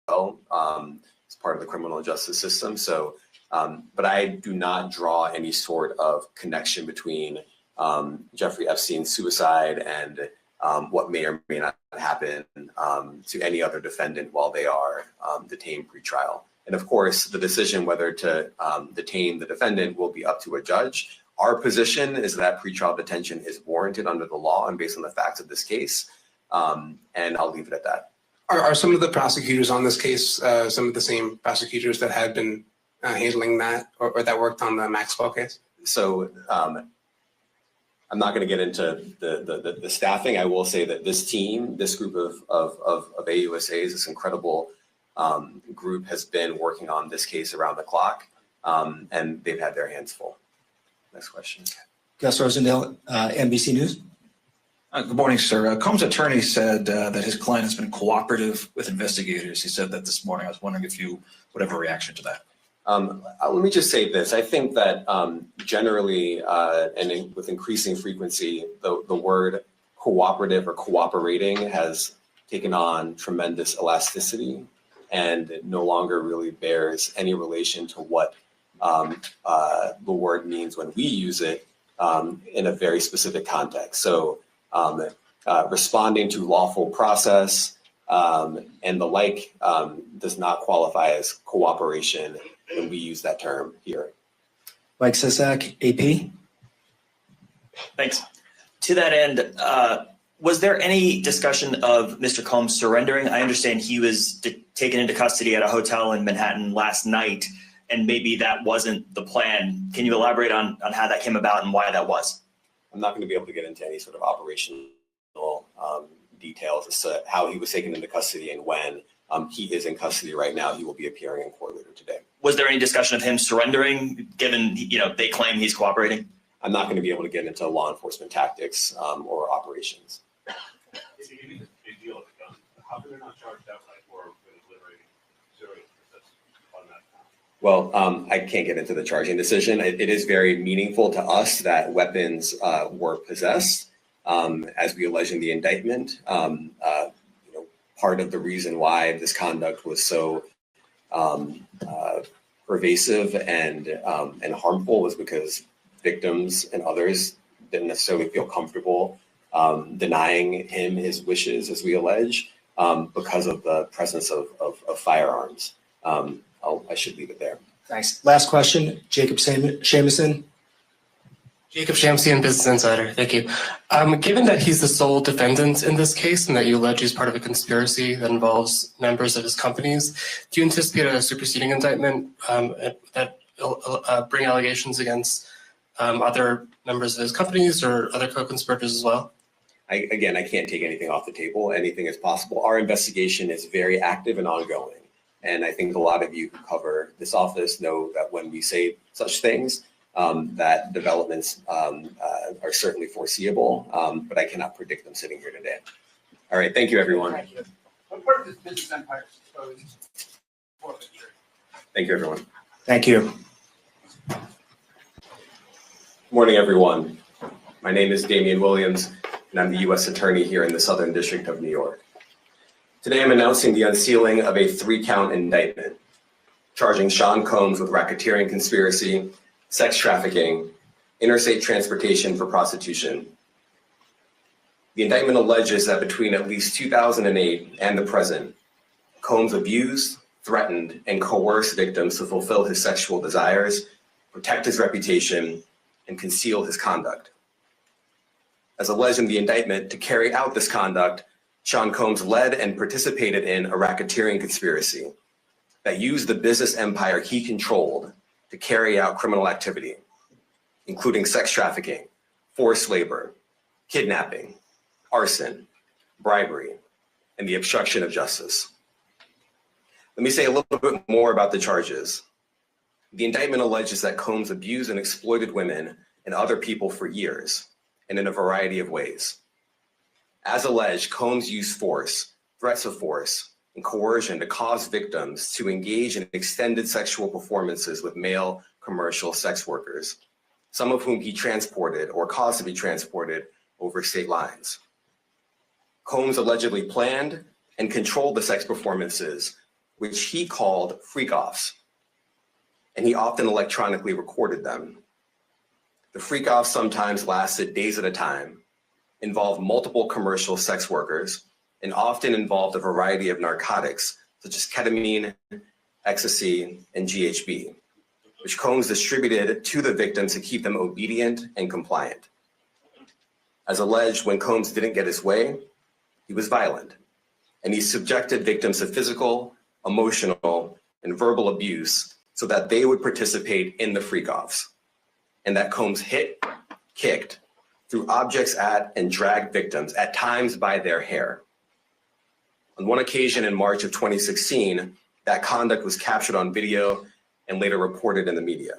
well as part of the criminal justice system. So, but I do not draw any sort of connection between Jeffrey Epstein's suicide and what may or may not happen to any other defendant while they are detained pre-trial. And of course, the decision whether to detain the defendant will be up to a judge. Our position is that pretrial detention is warranted under the law and based on the facts of this case. And I'll leave it at that. Are some of the prosecutors on this case some of the same prosecutors that had been handling that or that worked on the Maxwell case? So I'm not going to get into the staffing. I will say that this team, this group of AUSAs, this incredible group has been working on this case around the clock, and they've had their hands full. Next question. Gus Rosendale, NBC News. Good morning, sir. Combs' attorney said that his client has been cooperative with investigators. He said that this morning. I was wondering if you would have a reaction to that. Let me just say this. I think that generally and with increasing frequency, the word cooperative or cooperating has taken on tremendous elasticity and it no longer really bears any relation to what the word means when we use it in a very specific context. So responding to lawful process and the like does not qualify as cooperation when we use that term here. Mike Sisak, AP. Thanks. To that end, was there any discussion of Mr. Combs surrendering? I understand he was taken into custody at a hotel in Manhattan last night, and maybe that wasn't the plan. Can you elaborate on how that came about and why that was? I'm not going to be able to get into any sort of operational details as to how he was taken into custody and when. He is in custody right now. He will be appearing in court later today. Was there any discussion of him surrendering, given they claim he's cooperating? I'm not going to be able to get into law enforcement tactics or operations. If you need a big deal of the gun, how come they're not charged outright or with liberating Syria? That's on that count. Well, I can't get into the charging decision. It is very meaningful to us that weapons were possessed, as we allege in the indictment. Part of the reason why this conduct was so pervasive and harmful was because victims and others didn't necessarily feel comfortable denying him his wishes, as we allege, because of the presence of firearms. I should leave it there. Thanks. Last question, Jacob Shamison. Jacob Shamsian, Business Insider. Thank you. Given that he's the sole defendant in this case and that you allege he's part of a conspiracy that involves members of his companies, do you anticipate a superseding indictment that bring allegations against other members of his companies or other co-conspirators as well? I can't take anything off the table. Anything is possible. Our investigation is very active and ongoing. And I think a lot of you who cover this office know that when we say such things, that developments are certainly foreseeable, but I cannot predict them sitting here today. All right, thank you, everyone. Thank you. What part of this business empire is exposed for the jury? Thank you, everyone. Thank you. Good morning, everyone. My name is Damian Williams, and I'm the U.S. Attorney here in the Southern District of New York. Today, I'm announcing the unsealing of a 3-count indictment, charging Sean Combs with racketeering conspiracy, sex trafficking, interstate transportation for prostitution. The indictment alleges that between at least 2008 and the present, Combs abused, threatened, and coerced victims to fulfill his sexual desires, protect his reputation, and conceal his conduct. As alleged in the indictment, to carry out this conduct, Sean Combs led and participated in a racketeering conspiracy that used the business empire he controlled to carry out criminal activity, including sex trafficking, forced labor, kidnapping, arson, bribery, and the obstruction of justice. Let me say a little bit more about the charges. The indictment alleges that Combs abused and exploited women and other people for years, and in a variety of ways. As alleged, Combs used force, threats of force, and coercion to cause victims to engage in extended sexual performances with male commercial sex workers, some of whom he transported or caused to be transported over state lines. Combs allegedly planned and controlled the sex performances, which he called freak-offs, and he often electronically recorded them. The freak-offs sometimes lasted days at a time, involved multiple commercial sex workers, and often involved a variety of narcotics such as ketamine, ecstasy, and GHB, which Combs distributed to the victims to keep them obedient and compliant. As alleged, when Combs didn't get his way, he was violent, and he subjected victims to physical, emotional, and verbal abuse so that they would participate in the freak-offs, and that Combs hit, kicked, threw objects at, and dragged victims, at times by their hair. On one occasion in March of 2016, that conduct was captured on video and later reported in the media.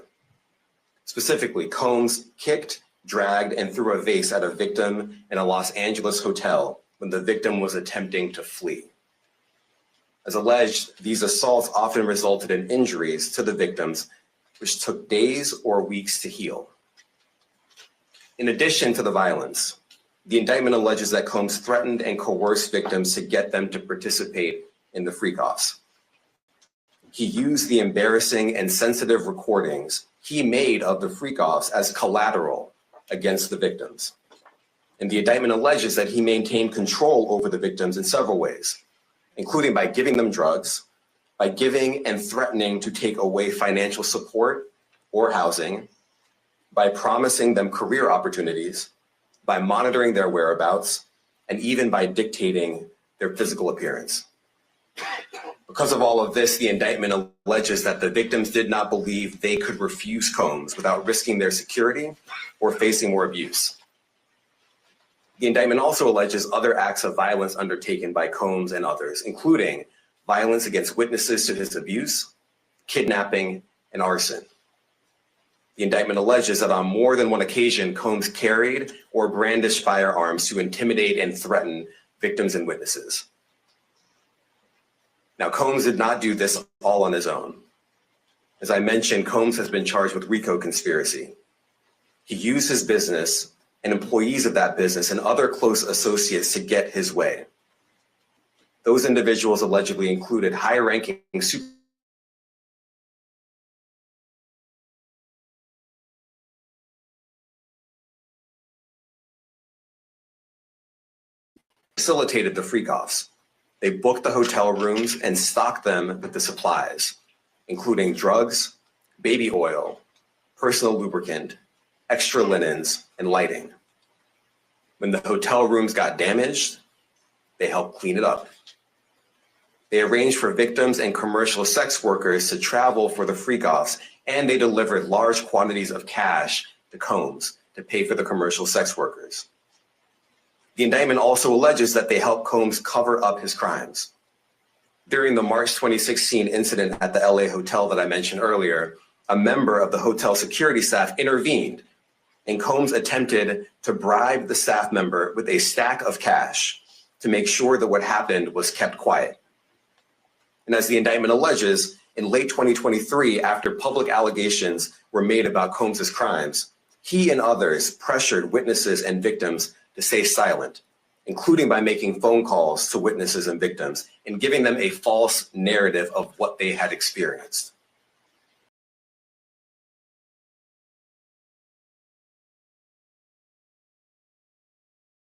Specifically, Combs kicked, dragged, and threw a vase at a victim in a Los Angeles hotel when the victim was attempting to flee. As alleged, these assaults often resulted in injuries to the victims, which took days or weeks to heal. In addition to the violence, the indictment alleges that Combs threatened and coerced victims to get them to participate in the freak-offs. He used the embarrassing and sensitive recordings he made of the freak-offs as collateral against the victims. And the indictment alleges that he maintained control over the victims in several ways, including by giving them drugs, by giving and threatening to take away financial support or housing, by promising them career opportunities, by monitoring their whereabouts, and even by dictating their physical appearance. Because of all of this, the indictment alleges that the victims did not believe they could refuse Combs without risking their security or facing more abuse. The indictment also alleges other acts of violence undertaken by Combs and others, including violence against witnesses to his abuse, kidnapping, and arson. The indictment alleges that on more than one occasion, Combs carried or brandished firearms to intimidate and threaten victims and witnesses. Now, Combs did not do this all on his own. As I mentioned, Combs has been charged with RICO conspiracy. He used his business and employees of that business and other close associates to get his way. Those individuals allegedly included high-ranking facilitated the freak-offs. They booked the hotel rooms and stocked them with the supplies, including drugs, baby oil, personal lubricant, extra linens, and lighting. When the hotel rooms got damaged, they helped clean it up. They arranged for victims and commercial sex workers to travel for the freak-offs, and they delivered large quantities of cash to Combs to pay for the commercial sex workers. The indictment also alleges that they helped Combs cover up his crimes. During the March 2016 incident at the LA hotel that I mentioned earlier, a member of the hotel security staff intervened, and Combs attempted to bribe the staff member with a stack of cash to make sure that what happened was kept quiet. And as the indictment alleges, in late 2023, after public allegations were made about Combs's crimes, he and others pressured witnesses and victims to stay silent, including by making phone calls to witnesses and victims and giving them a false narrative of what they had experienced.